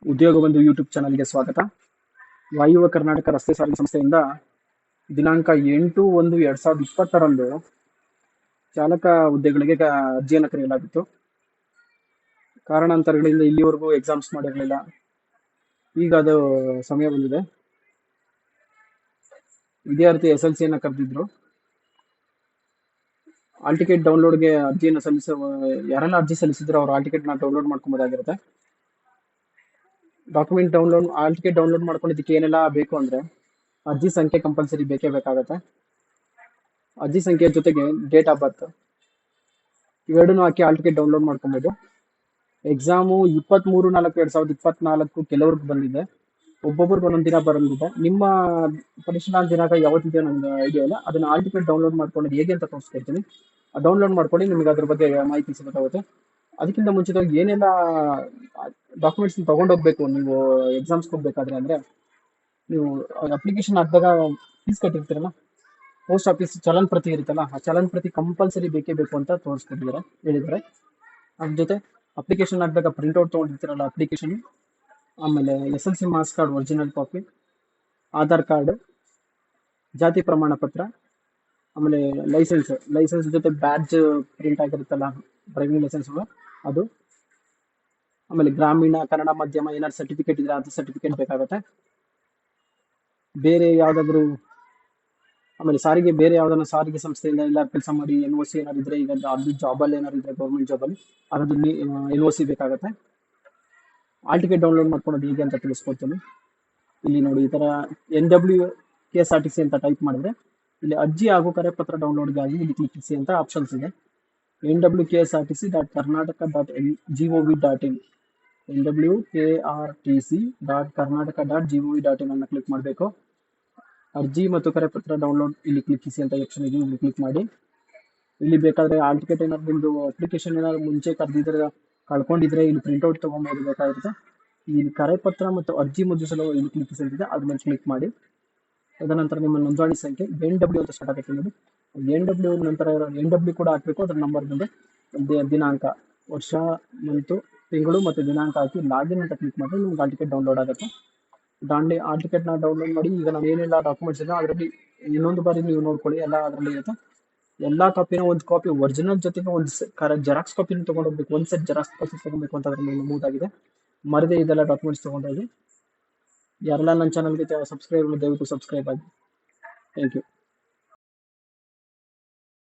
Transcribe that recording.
ಉದ್ಯೋಗ ಬಂಧು ಯೂಟ್ಯೂಬ್ ಚಾನಲ್ಗೆ ಸ್ವಾಗತ. ವಾಯುವ್ಯ ಕರ್ನಾಟಕ ರಸ್ತೆ ಸಾರಿಗೆ ಸಂಸ್ಥೆಯಿಂದ ದಿನಾಂಕ 8/1/2020 ಚಾಲಕ ಹುದ್ದೆಗಳಿಗೆ ಅರ್ಜಿಯನ್ನು ಕರೆಯಲಾಗಿತ್ತು. ಕಾರಣಾಂತರಗಳಿಂದ ಇಲ್ಲಿವರೆಗೂ ಎಕ್ಸಾಮ್ಸ್ ಮಾಡಿರಲಿಲ್ಲ. ಈಗ ಅದು ಸಮಯ ಬಂದಿದೆ. ವಿದ್ಯಾರ್ಥಿ SLC ಅನ್ನ ಕರೆದಿದ್ರು. ಆಲ್ ಟಿಕೆಟ್ ಡೌನ್ಲೋಡ್ಗೆ ಅರ್ಜಿಯನ್ನು ಯಾರೆಲ್ಲ ಅರ್ಜಿ ಸಲ್ಲಿಸಿದ್ರು ಅವ್ರು ಆಲ್ ಟಿಕೆಟ್ನ ಡೌನ್ಲೋಡ್ ಮಾಡ್ಕೊಬೋದಾಗಿರುತ್ತೆ. ಡಾಕ್ಯುಮೆಂಟ್ ಆಲ್ ಟಿಕೆಟ್ ಡೌನ್ಲೋಡ್ ಮಾಡ್ಕೊಂಡಿದ್ದಕ್ಕೆ ಏನೆಲ್ಲ ಬೇಕು ಅಂದ್ರೆ ಅರ್ಜಿ ಸಂಖ್ಯೆ ಕಂಪಲ್ಸರಿ ಬೇಕೇ ಬೇಕಾಗತ್ತೆ. ಅರ್ಜಿ ಸಂಖ್ಯೆ ಜೊತೆಗೆ ಡೇಟ್ ಆಫ್ ಬರ್ತ್ ಇವೆರಡನ್ನೂ ಹಾಕಿ ಆಲ್ ಟಿಕೆಟ್ ಡೌನ್ಲೋಡ್ ಮಾಡ್ಕೊಬೋದು. ಎಕ್ಸಾಮು 23/4/2024 ಕೆಲವ್ರಿಗೆ ಬಂದಿದೆ, ಒಬ್ಬೊಬ್ರಿಗೆ ಒಂದೊಂದು ದಿನ ಬಂದಿದೆ. ನಿಮ್ಮ ಪರಿಶೀಲನಾ ದಿನಾಂಕ ಯಾವತ್ತಿದೆ ನಮ್ಗೆ ಐಡಿಯಾ ಇಲ್ಲ. ಅದನ್ನ ಆಲ್ ಟಿಕೆಟ್ ಡೌನ್ಲೋಡ್ ಮಾಡ್ಕೊಂಡು ಹೇಗೆ ಅಂತ ತೋರಿಸ್ಕೊಡ್ತೀನಿ. ಡೌನ್ಲೋಡ್ ಮಾಡ್ಕೊಂಡು ನಿಮ್ಗೆ ಅದ್ರ ಬಗ್ಗೆ ಮಾಹಿತಿ ಸಿಗುತ್ತೆ. ಅದಕ್ಕಿಂತ ಮುಂಚಿತವಾಗಿ ಏನೆಲ್ಲ ಡಾಕ್ಯುಮೆಂಟ್ಸ್ ತಗೊಂಡೋಗ್ಬೇಕು ನೀವು ಎಕ್ಸಾಮ್ಸ್ಗೆ ಹೋಗ್ಬೇಕಾದ್ರೆ ಅಂದ್ರೆ, ನೀವು ಅಪ್ಲಿಕೇಶನ್ ಹಾಕಿದಾಗ ಫೀಸ್ ಕಟ್ಟಿರ್ತೀರಲ್ಲ, ಪೋಸ್ಟ್ ಆಫೀಸ್ ಚಲನ್ ಪ್ರತಿ ಇರುತ್ತಲ್ಲ, ಆ ಚಲನ್ ಪ್ರತಿ ಕಂಪಲ್ಸರಿ ಬೇಕೇ ಬೇಕು ಅಂತ ಹೇಳಿದ್ದಾರೆ. ಅದ್ರ ಜೊತೆ ಅಪ್ಲಿಕೇಶನ್ ಹಾಕಿದಾಗ ಪ್ರಿಂಟ್ಔಟ್ ತೊಗೊಂಡಿರ್ತೀರಲ್ಲ ಅಪ್ಲಿಕೇಶನ್, ಆಮೇಲೆ SLC marks card original copy, Aadhaar card, ಜಾತಿ ಪ್ರಮಾಣ ಪತ್ರ, ಆಮೇಲೆ ಲೈಸೆನ್ಸ್ ಜೊತೆ ಬ್ಯಾಡ್ಜ್ ಪ್ರಿಂಟ್ ಆಗಿರುತ್ತಲ್ಲ ಡ್ರೈವಿಂಗ್ ಲೈಸೆನ್ಸ್ ಅದು, ಆಮೇಲೆ ಗ್ರಾಮೀಣ ಕನ್ನಡ ಮಾಧ್ಯಮ ಏನಾದ್ರು ಸರ್ಟಿಫಿಕೇಟ್ ಇದ್ರೆ ಅದು ಸರ್ಟಿಫಿಕೇಟ್ ಬೇಕಾಗುತ್ತೆ. ಬೇರೆ ಯಾವ್ದಾದ್ರು ಆಮೇಲೆ ಬೇರೆ ಯಾವ್ದಾದ್ರು ಸಾರಿಗೆ ಸಂಸ್ಥೆಯಿಂದ ಎಲ್ಲ ಕೆಲಸ ಮಾಡಿ NOC ಏನಾದ್ರು ಇದ್ರೆ, ಈಗ ಅದು ಜಾಬಲ್ಲಿ ಏನಾದ್ರು ಇದ್ರೆ ಗೌರ್ಮೆಂಟ್ ಜಾಬಲ್ಲಿ ಅದ್ರದ್ದು NOC ಬೇಕಾಗುತ್ತೆ. ಆಲ್ ಟಿಕೆಟ್ ಡೌನ್ಲೋಡ್ ಮಾಡ್ಕೊಳೋದು ಹೇಗೆ ಅಂತ ತಿಳಿಸ್ಕೊಡ್ತೀನಿ. ಇಲ್ಲಿ ನೋಡಿ, ಈ ತರ NWKSRTC ಅಂತ ಟೈಪ್ ಮಾಡಿದ್ರೆ ಇಲ್ಲಿ ಅರ್ಜಿ ಹಾಗೂ ಕರೆಪತ್ರ ಡೌನ್ಲೋಡ್ಗಾಗಿ ಇಲ್ಲಿ ಕ್ಲಿಕ್ಕಿಸಿ ಅಂತ ಆಪ್ಷನ್ಸ್ ಇದೆ. nwksrtc.karnataka.gov.in nwkrtc.karnataka.gov.in ಅನ್ನ ಕ್ಲಿಕ್ ಮಾಡಬೇಕು. ಅರ್ಜಿ ಮತ್ತು ಕರೆಪತ್ರ ಡೌನ್ಲೋಡ್ ಇಲ್ಲಿ ಕ್ಲಿಕ್ಕಿಸಿ ಅಂತ ಆಪ್ಷನ್ ಇದೆ, ಇಲ್ಲಿ ಕ್ಲಿಕ್ ಮಾಡಿ. ಇಲ್ಲಿ ಬೇಕಾದ್ರೆ ಆಲ್ ಟಿಕೆಟ್ ಏನಾದ್ರು ನಿಮ್ದು ಅಪ್ಲಿಕೇಶನ್ ಏನಾದ್ರು ಮುಂಚೆ ಕರೆದಿದ್ರೆ ಕಳ್ಕೊಂಡಿದ್ರೆ ಇಲ್ಲಿ ಪ್ರಿಂಟ್ಔಟ್ ತಗೊಂಬೋದು ಬೇಕಾಗುತ್ತೆ. ಇಲ್ಲಿ ಕರೆಪತ್ರ ಮತ್ತು ಅರ್ಜಿ ಮುದ್ರಿಸಲು ಇಲ್ಲಿ ಕ್ಲಿಕ್ಕಿಸಿ ಅಂತಿದೆ, ಅದ್ರ ಮೇಲೆ ಕ್ಲಿಕ್ ಮಾಡಿ. ತದನಂತರ ನಿಮ್ಮ ನೋಂದಣಿ ಸಂಖ್ಯೆ NW ಅಂತ ಸ್ಟಾರ್ಟ್ ಆಗುತ್ತೆ ನೋಡಿ, NW ನಂತರ NW ಕೂಡ ಹಾಕಬೇಕು. ಅದ್ರ ನಂಬರ್ ಮುಂದೆ ದಿನಾಂಕ, ವರ್ಷ, ಮಂತು, ತಿಂಗಳು ಮತ್ತು ದಿನಾಂಕ ಹಾಕಿ ಲಾಗಿನ್ ಅಂತ ಕ್ಲಿಕ್ ಮಾಡಿ ನಿಮ್ಗೆ ಆಲ್ ಟಿಕೆಟ್ ಡೌನ್ಲೋಡ್ ಆಗುತ್ತೆ. ಆಲ್ ಟಿಕೆಟ್ನ ಡೌನ್ಲೋಡ್ ಮಾಡಿ. ಈಗ ನಾವು ಏನೆಲ್ಲ ಡಾಕ್ಯುಮೆಂಟ್ಸ್ ಇದೆ ಅದರಲ್ಲಿ ಇನ್ನೊಂದು ಬಾರಿ ನೀವು ನೋಡ್ಕೊಳ್ಳಿ, ಎಲ್ಲ ಅದರಲ್ಲಿ ಇರುತ್ತೆ. ಎಲ್ಲ ಕಾಪಿನ ಒಂದು ಕಾಪಿ ಒರಿಜಿನಲ್ ಜೊತೆಗೆ ಒಂದು ಜೆರಾಕ್ಸ್ ಕಾಪಿನ ತೊಗೊಂಡೋಗ್ಬೇಕು. ಒಂದು ಸೆಟ್ ಜೆರಾಕ್ಸ್ ಕಾಪಿ ತೊಗೊಬೇಕು ಅಂತ ಅದರಲ್ಲಿ ನಮೂದಾಗಿದೆ. ಮರದೇ ಇದೆಲ್ಲ ಡಾಕ್ಯುಮೆಂಟ್ಸ್ ತೊಗೊಂಡೋಗಿ. ಯಾರೆಲ್ಲ ನನ್ನ ಚಾನಲ್ಗೆ ದಯವಿಟ್ಟು ಸಬ್ಸ್ಕ್ರೈಬ್ ಆಗಿ. Thank you.